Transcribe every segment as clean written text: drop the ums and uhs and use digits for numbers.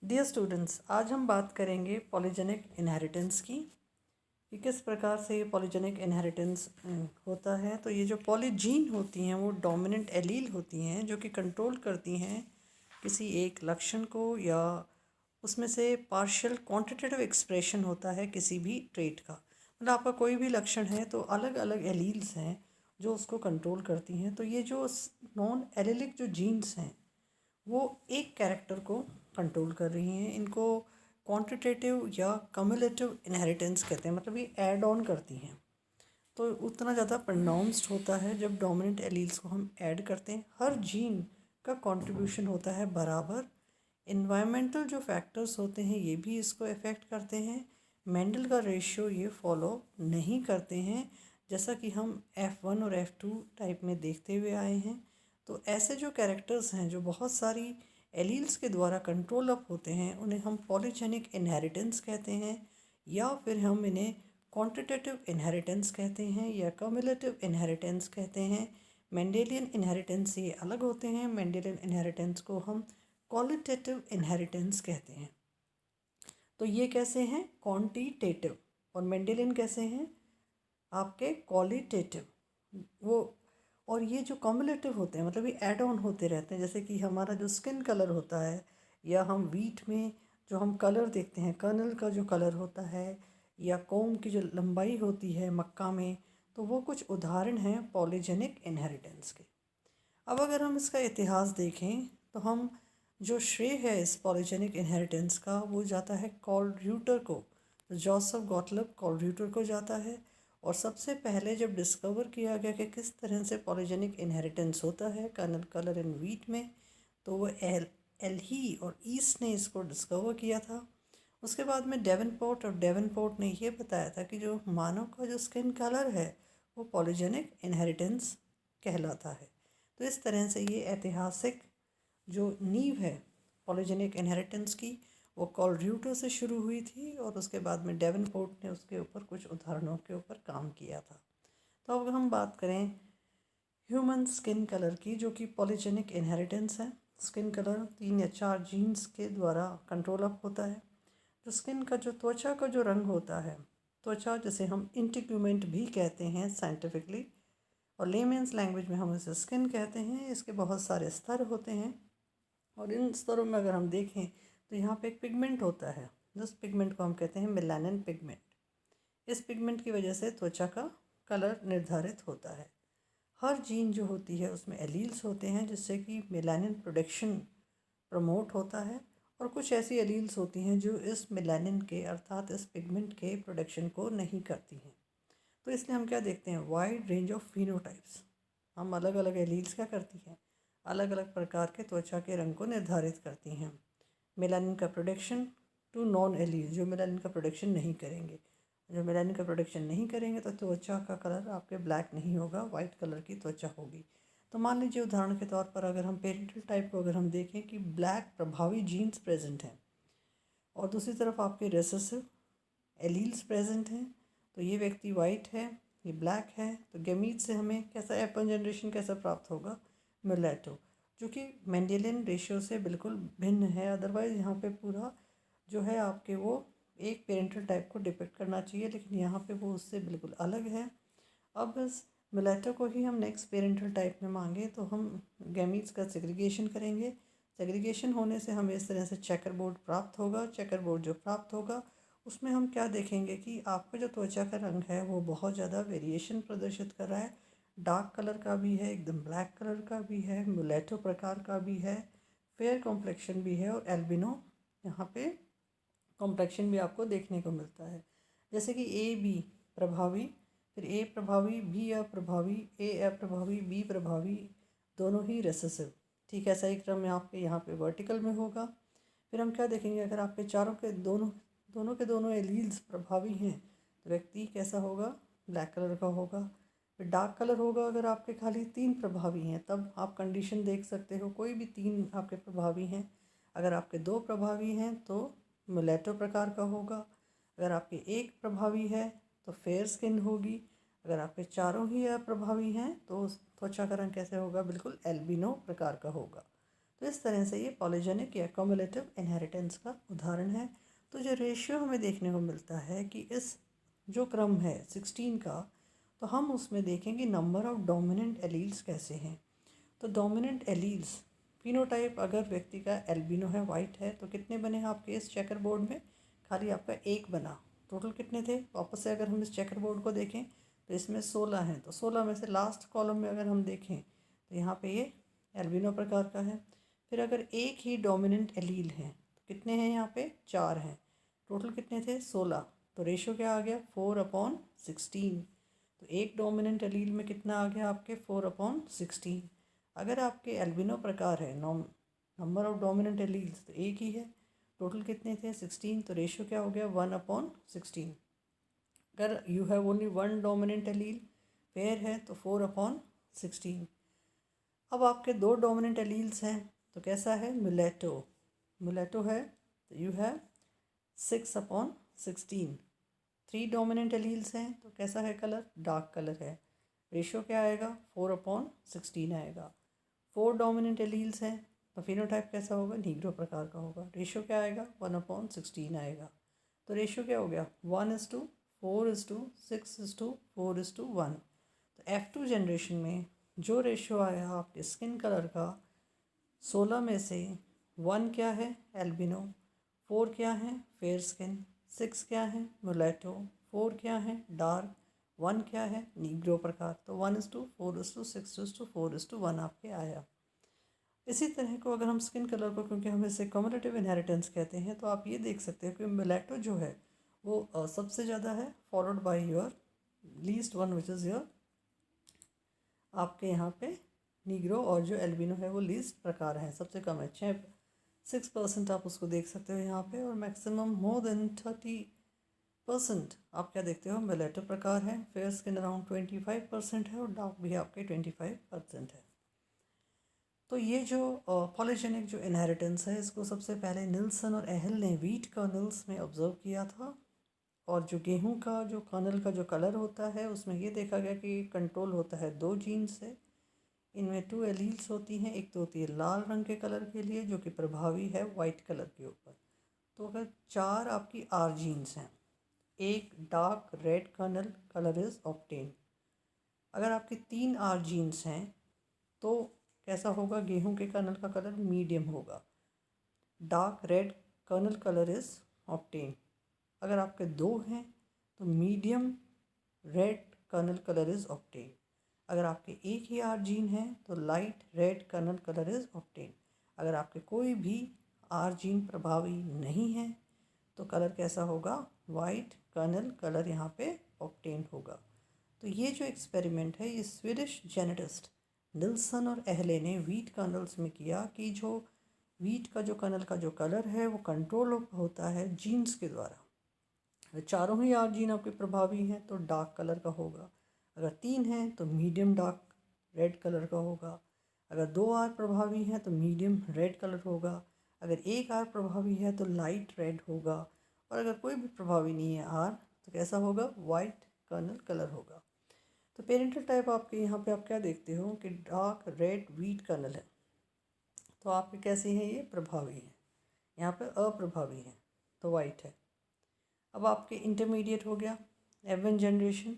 Dear students, आज हम बात करेंगे पॉलीजेनिक इनहेरिटेंस की कि किस प्रकार से ये पॉलीजेनिक इनहेरिटेंस होता है। तो ये जो पॉलीजीन होती हैं वो डोमिनेंट एलील होती हैं जो कि कंट्रोल करती हैं किसी एक लक्षण को, या उसमें से पार्शियल क्वांटिटेटिव एक्सप्रेशन होता है किसी भी ट्रेट का। मतलब आपका कोई भी लक्षण है तो अलग अलग एलील्स हैं जो उसको कंट्रोल करती हैं। तो ये जो नॉन एलिलिक जो जीन्स हैं वो एक कैरेक्टर को कंट्रोल कर रही हैं। इनको क्वांटिटेटिव या कम्युलेटिव इनहेरिटेंस कहते हैं, मतलब ये ऐड ऑन करती हैं। तो उतना ज़्यादा प्रोनाउंस्ड होता है जब डोमिनेंट एलील्स को हम ऐड करते हैं। हर जीन का कंट्रीब्यूशन होता है बराबर। इन्वायरमेंटल जो फैक्टर्स होते हैं ये भी इसको अफेक्ट करते हैं। मेंडल का रेशियो ये फॉलो नहीं करते हैं, जैसा कि हम F1 और F2 टाइप में देखते हुए आए हैं। तो ऐसे जो कैरेक्टर्स हैं जो बहुत सारी एलील्स के द्वारा कंट्रोल अप होते हैं उन्हें हम पॉलीजेनिक इनहेरिटेंस कहते हैं, या फिर हम इन्हें क्वांटिटेटिव इनहेरिटेंस कहते हैं या कम्युलेटिव इनहेरिटेंस कहते हैं। मेंडेलियन इनहेरिटेंस ये अलग होते हैं। मेंडेलियन इनहेरिटेंस को हम क्वालिटेटिव इनहेरिटेंस कहते हैं। तो ये कैसे हैं? क्वांटिटेटिव। और मेंडेलियन कैसे हैं? आपके क्वालिटेटिव। वो और ये जो कम्युलेटिव होते हैं मतलब ये ऐड ऑन होते रहते हैं। जैसे कि हमारा जो स्किन कलर होता है, या हम वीट में जो हम कलर देखते हैं, कर्नल का जो कलर होता है, या कॉम की जो लंबाई होती है मक्का में, तो वो कुछ उदाहरण हैं पॉलीजेनिक इनहेरिटेंस के। अब अगर हम इसका इतिहास देखें तो हम जो श्रेय है इस पॉलीजेनिक इनहेरिटेंस का वो जाता है कॉलर्यूटर को। तो जोसेफ गॉटलब कॉलर्यूटर को जाता है। और सबसे पहले जब डिस्कवर किया गया कि किस तरह से पॉलीजेनिक इनहेरिटेंस होता है कर्नल कलर इन वीट में, तो वो एलही और ईस्ट ने इसको डिस्कवर किया था। उसके बाद में डेवनपोर्ट ने ये बताया था कि जो मानव का जो स्किन कलर है वो पॉलीजेनिक इनहेरिटेंस कहलाता है। तो इस तरह से ये ऐतिहासिक जो नींव है पॉलीजेनिक इनहेरिटेंस की वो कॉलर्यूटर से शुरू हुई थी, और उसके बाद में डेवनपोर्ट ने उसके ऊपर कुछ उदाहरणों के ऊपर काम किया था। तो अब हम बात करें ह्यूमन स्किन कलर की, जो कि पॉलीजेनिक इनहेरिटेंस है। स्किन कलर 3 या 4 जीन्स के द्वारा कंट्रोल अप होता है। जो स्किन का जो त्वचा का जो रंग होता है, त्वचा जिसे हम इंटिग्यूमेंट भी कहते हैं साइंटिफिकली, और लेमेंस लैंग्वेज में हम इसे स्किन कहते हैं। इसके बहुत सारे स्तर होते हैं, और इन स्तरों में अगर हम देखें तो यहाँ पे एक पिगमेंट होता है जिस पिगमेंट को हम कहते हैं मेलानिन पिगमेंट। इस पिगमेंट की वजह से त्वचा का कलर निर्धारित होता है। हर जीन जो होती है उसमें एलील्स होते हैं जिससे कि मेलानिन प्रोडक्शन प्रमोट होता है, और कुछ ऐसी एलील्स होती हैं जो इस मेलानिन के अर्थात इस पिगमेंट के प्रोडक्शन को नहीं करती हैं। तो इसलिए हम क्या देखते हैं, वाइड रेंज ऑफ फिनोटाइप्स। हम अलग अलग एलील्स क्या करती हैं, अलग अलग प्रकार के त्वचा के रंग को निर्धारित करती हैं। मेलानिन का प्रोडक्शन टू नॉन एलील जो मेलानिन का प्रोडक्शन नहीं करेंगे। जो मेलानिन का प्रोडक्शन नहीं करेंगे तो त्वचा का कलर आपके ब्लैक नहीं होगा, वाइट कलर की त्वचा होगी। तो मान लीजिए उदाहरण के तौर पर अगर हम पेरेंटल टाइप को अगर हम देखें कि ब्लैक प्रभावी जीन्स प्रेजेंट हैं और दूसरी तरफ आपके रेसेसिव एलील्स प्रेजेंट हैं, तो ये व्यक्ति वाइट है, ये ब्लैक है। तो गैमीट से हमें कैसा F1 जनरेशन कैसा प्राप्त होगा, मुलेटो, जो कि मेंडेलियन रेशियो से बिल्कुल भिन्न है। अदरवाइज़ यहाँ पे पूरा जो है आपके वो एक पेरेंटल टाइप को डिपेक्ट करना चाहिए, लेकिन यहाँ पे वो उससे बिल्कुल अलग है। अब इस मुलेटो को ही हम नेक्स्ट पेरेंटल टाइप में मांगे तो हम गैमीट्स का सेग्रीगेशन करेंगे। सेग्रीगेशन होने से हमें इस तरह से चेकर बोर्ड प्राप्त होगा। चेकर बोर्ड जो प्राप्त होगा उसमें हम क्या देखेंगे कि आपका जो त्वचा का रंग है वो बहुत ज़्यादा वेरिएशन प्रदर्शित कर रहा है। डार्क कलर का भी है, एकदम ब्लैक कलर का भी है, मुलेटो प्रकार का भी है, फेयर कॉम्प्लेक्शन भी है, और एल्बिनो यहाँ पे कॉम्प्लेक्शन भी आपको देखने को मिलता है। जैसे कि ए बी प्रभावी, फिर ए प्रभावी, बी अप्रभावी, ए अप्रभावी, बी प्रभावी, दोनों ही रेसेसिव। ठीक ऐसा ही क्रम आपके यहाँ पे वर्टिकल में होगा। फिर हम क्या देखेंगे, अगर आपके चारों के दोनों एलील्स प्रभावी हैं तो व्यक्ति कैसा होगा, ब्लैक कलर का होगा। फिर डार्क कलर होगा अगर आपके खाली 3 प्रभावी हैं, तब आप कंडीशन देख सकते हो कोई भी 3 आपके प्रभावी हैं। अगर आपके 2 प्रभावी हैं तो मुलेटो प्रकार का होगा। अगर आपके 1 प्रभावी है तो फेयर स्किन होगी। अगर आपके चारों ही अप्रभावी हैं तो त्वचा का रंग कैसे होगा, बिल्कुल एल्बिनो प्रकार का होगा। तो इस तरह से ये पॉलीजेनिक या क्यूमुलेटिव इनहेरिटेंस का उदाहरण है। तो जो रेशियो हमें देखने को मिलता है कि इस जो क्रम है 16 का, तो हम उसमें देखेंगे नंबर ऑफ डोमिनेंट एलील्स कैसे हैं। तो डोमिनेंट एलील्स फिनोटाइप अगर व्यक्ति का एल्बिनो है, वाइट है, तो कितने बने हैं आपके इस चेकर बोर्ड में? खाली आपका एक बना। टोटल कितने थे? वापस से अगर हम इस चेकर बोर्ड को देखें तो इसमें 16 हैं। तो 16 में से लास्ट कॉलम में अगर हम देखें तो यहाँ पे ये एल्बिनो प्रकार का है। फिर अगर एक ही डोमिनेंट एलील है तो कितने हैं यहाँ पे? 4 हैं। टोटल कितने थे? 16। तो रेशो क्या आ गया? 4/16। तो एक डोमिनेंट एलील में कितना आ गया आपके? 4/16। अगर आपके एल्बिनो प्रकार है, नंबर ऑफ डोमिनेंट एलील्स तो एक ही है। टोटल कितने थे? 16। तो रेशो क्या हो गया? 1/16। अगर you have only one dominant allele, pair है, तो 4/16। अब आपके दो डोमिनेंट एलील्स हैं तो कैसा है? मुलेटो। मुलेटो है तो यू हैव 6/16। 3 डोमिनेंट एलील्स हैं तो कैसा है कलर? डार्क कलर है। रेशो क्या आएगा? 4/16 आएगा। 4 डोमिनेंट एलील्स हैं तो फिनोटाइप कैसा होगा? नीग्रो प्रकार का होगा। रेशो क्या आएगा? 1/16 आएगा। तो रेशो क्या हो गया? 1:4:6:4:1। तो F2 जनरेशन में जो रेशो आया आपके स्किन कलर का, 16 में से 1 क्या है? एल्बिनो। 4 क्या है? Fair skin. 6 क्या है? मुलेटो। 4 क्या है? डार्क। 1 क्या है? नीग्रो प्रकार। तो 1:4:6:4:1 आपके आया। इसी तरह को अगर हम स्किन कलर को, क्योंकि हम इसे कम्युलेटिव इनहेरिटेंस कहते हैं, तो आप ये देख सकते हो कि मुलेटो जो है वो सबसे ज़्यादा है, followed by your least one which is your आपके यहाँ पे नीग्रो, और जो एल्बिनो है वो लीस्ट प्रकार है, सबसे कम है। 6% आप उसको देख सकते हो यहाँ पे, और मैक्सिमम मोर देन 30% आप क्या देखते हो? मुलेटो प्रकार है। फेयर स्किन अराउंड 25% है, और डार्क भी आपके 25% है। तो ये जो पॉलीजेनिक जो इनहेरिटेंस है, इसको सबसे पहले निल्सन और एहल ने व्हीट कर्नल्स में ऑब्जर्व किया था। और जो गेहूं का जो कर्नल का जो कलर होता है, उसमें ये देखा गया कि कंट्रोल होता है 2 जीन से। इनमें 2 एलील्स होती हैं। एक तो होती है लाल रंग के कलर के लिए, जो कि प्रभावी है वाइट कलर के ऊपर। तो अगर 4 आपकी आर जीन्स हैं, एक dark red kernel colour is obtain. अगर आपके 3 आर जीन्स हैं तो कैसा होगा? गेहूं के कर्नल का कलर मीडियम होगा, dark red kernel colour is obtain. अगर आपके 2 हैं तो medium red kernel colour is obtain. अगर आपके एक ही आर जीन है तो light red kernel colour is obtain. अगर आपके कोई भी आर जीन प्रभावी नहीं है तो कलर कैसा होगा? वाइट कर्नल कलर यहाँ पे ऑब्टेन होगा। तो ये जो एक्सपेरिमेंट है, ये स्वीडिश जेनेटिस्ट निल्सन और एहले ने व्हीट कर्नल्स में किया कि जो व्हीट का जो कर्नल का जो कलर है वो कंट्रोल होता है जीन्स के द्वारा। अगर चारों ही आर जीन आपके प्रभावी हैं तो डार्क कलर का होगा। अगर 3 हैं तो मीडियम डार्क रेड कलर का होगा। अगर 2 आर प्रभावी हैं तो मीडियम रेड कलर होगा। अगर एक आर प्रभावी है तो लाइट रेड होगा। और अगर कोई भी प्रभावी नहीं है आर, तो कैसा होगा? वाइट कर्नल कलर होगा। तो पेरेंटल टाइप आपके यहाँ पे आप क्या देखते हो कि डार्क रेड व्हीट कर्नल है, तो आपके कैसे हैं? ये प्रभावी हैं। यहाँ पे अप्रभावी हैं तो वाइट है। अब आपके इंटरमीडिएट हो गया F1 जनरेशन,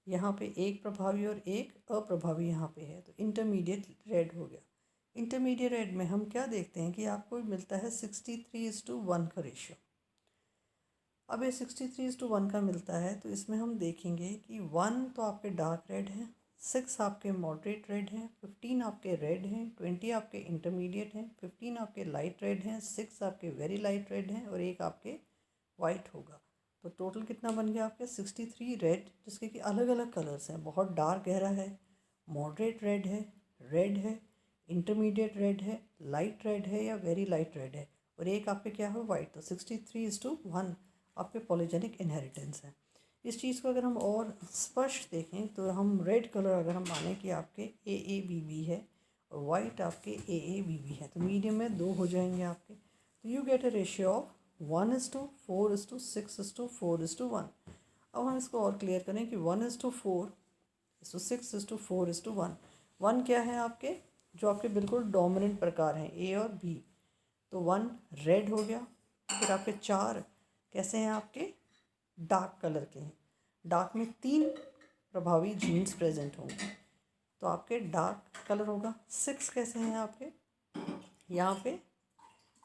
यहाँ पे एक प्रभावी और एक अप्रभावी यहाँ पे है, तो इंटरमीडिएट रेड हो गया। इंटरमीडिएट रेड में हम क्या देखते हैं कि आपको मिलता है 63:1 का रेशियो। अब ये 63:1 का मिलता है तो इसमें हम देखेंगे कि 1 तो आपके डार्क रेड है, 6 आपके मॉडरेट रेड हैं, 15 आपके रेड हैं, 20 आपके इंटरमीडिएट हैं, 15 आपके लाइट रेड हैं, 6 आपके वेरी लाइट रेड हैं, और एक आपके वाइट होगा। तो टोटल कितना बन गया आपके? 63 रेड, जिसके कि अलग अलग कलर्स हैं। बहुत डार्क गहरा है, मॉडरेट रेड है, इंटरमीडिएट रेड है, लाइट रेड है या वेरी लाइट रेड है, और एक आपके क्या है? वाइट। तो 63:1 आपके पॉलीजेनिक इनहेरिटेंस है। इस चीज़ को अगर हम और स्पष्ट देखें तो हम रेड कलर अगर हम माने कि आपके AABB है और वाइट आपके AABB है, तो मीडियम में 2 हो जाएंगे आपके। तो you get a ratio of 1:4:6:4:1। अब हम इसको और क्लियर करें कि 1:4:6:4:1। 1 क्या है आपके? जो आपके बिल्कुल डोमिनेंट प्रकार हैं, ए और बी। तो 1 रेड हो गया। फिर आपके 4 कैसे हैं, आपके डार्क कलर के हैं। डार्क में 3 प्रभावी जीन्स प्रेजेंट होंगे, तो आपके डार्क कलर होगा। 6 कैसे हैं आपके, यहाँ पे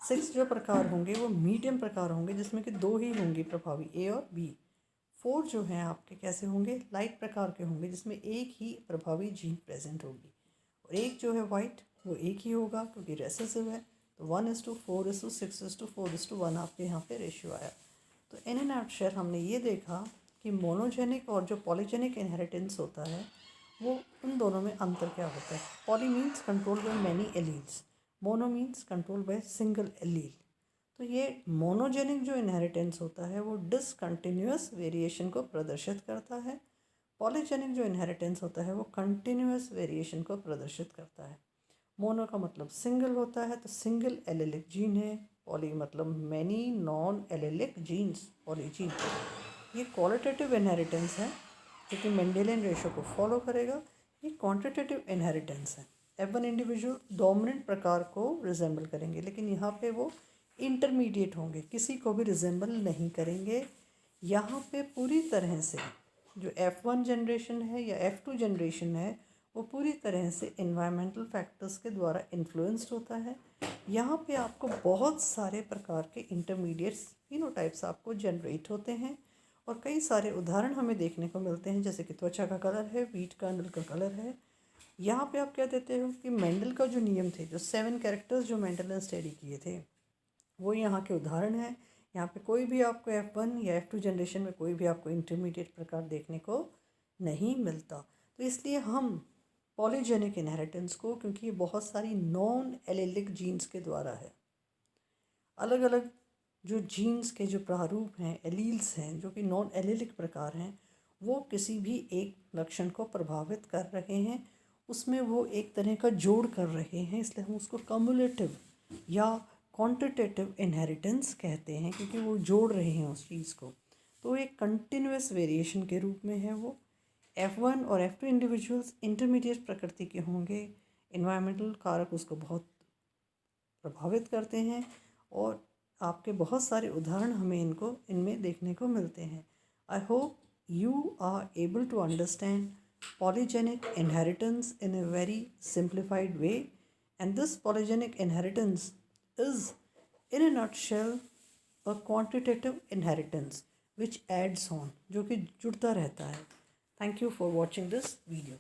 6 जो प्रकार होंगे वो मीडियम प्रकार होंगे, जिसमें कि 2 ही होंगे प्रभावी, ए और बी। 4 जो हैं आपके कैसे होंगे, लाइट प्रकार के होंगे, जिसमें एक ही प्रभावी जीन प्रेजेंट होगी। और एक जो है वाइट, वो एक ही होगा क्योंकि रेसेसिव है। तो 1:4:6:4:1 आपके यहाँ पे रेशियो आया। तो इन एन नटशेल हमने ये देखा कि मोनोजेनिक और जो पॉलीजेनिक इनहेरिटेंस होता है वो उन दोनों में अंतर क्या होता है। Poly means control by many alleles, mono means control by single allele. तो ये मोनोजेनिक जो इनहेरिटेंस होता है वो डिसकंटिन्यूअस वेरिएशन को प्रदर्शित करता है। पॉलीजेनिक जो इनहेरिटेंस होता है वो कंटिन्यूअस वेरिएशन को प्रदर्शित करता है। मोनो का मतलब सिंगल होता है, तो सिंगल एलेलिक जीन है। पॉली मतलब many non allylic jeans, polygene. ये क्वालिटेटिव इनहेरिटेंस है जो कि मेंडेलियन रेशो को फॉलो करेगा। ये क्वांटिटेटिव इनहेरिटेंस है। F1 इंडिविजुअल डोमिनेंट प्रकार को रिजेंबल करेंगे, लेकिन यहाँ पे वो इंटरमीडिएट होंगे, किसी को भी रिजेंबल नहीं करेंगे। यहाँ पे पूरी तरह से जो F1 जनरेशन है या F2 जनरेशन है वो पूरी तरह से इन्वायरमेंटल फैक्टर्स के द्वारा इन्फ्लुएंस्ड होता है। यहाँ पे आपको बहुत सारे प्रकार के इंटरमीडिएट्स फिनोटाइप्स आपको जनरेट होते हैं और कई सारे उदाहरण हमें देखने को मिलते हैं, जैसे कि त्वचा का कलर है, व्हीट कर्नल का कलर है। यहाँ पे आप क्या देते हो कि मेंडल का जो नियम थे, जो 7 कैरेक्टर्स जो मेंडल ने स्टडी किए थे, वो यहाँ के उदाहरण हैं। यहाँ पे कोई भी आपको F1 या F2 जनरेशन में कोई भी आपको इंटरमीडिएट प्रकार देखने को नहीं मिलता। तो इसलिए हम पॉलीजेनिक इनहेरिटेंस को, क्योंकि ये बहुत सारी नॉन एलेलिक जीन्स के द्वारा है, अलग अलग जो जीन्स के जो प्रारूप हैं, एलील्स हैं, जो कि नॉन एलेलिक प्रकार हैं, वो किसी भी एक लक्षण को प्रभावित कर रहे हैं, उसमें वो एक तरह का जोड़ कर रहे हैं, इसलिए हम उसको कम्युलेटिव या क्वांटिटेटिव इनहेरिटेंस कहते हैं, क्योंकि वो जोड़ रहे हैं उस चीज़ को। तो एक कंटिन्यूस वेरिएशन के रूप में है वो। F1 और F2 इंडिविजुअल्स इंटरमीडिएट प्रकृति के होंगे, इन्वायरमेंटल कारक उसको बहुत प्रभावित करते हैं और आपके बहुत सारे उदाहरण हमें इनमें देखने को मिलते हैं। I hope you are able to understand polygenic inheritance in a very simplified way, and this polygenic inheritance is in a nutshell a quantitative inheritance which adds on, जो कि जुड़ता रहता है। Thank you for watching this video.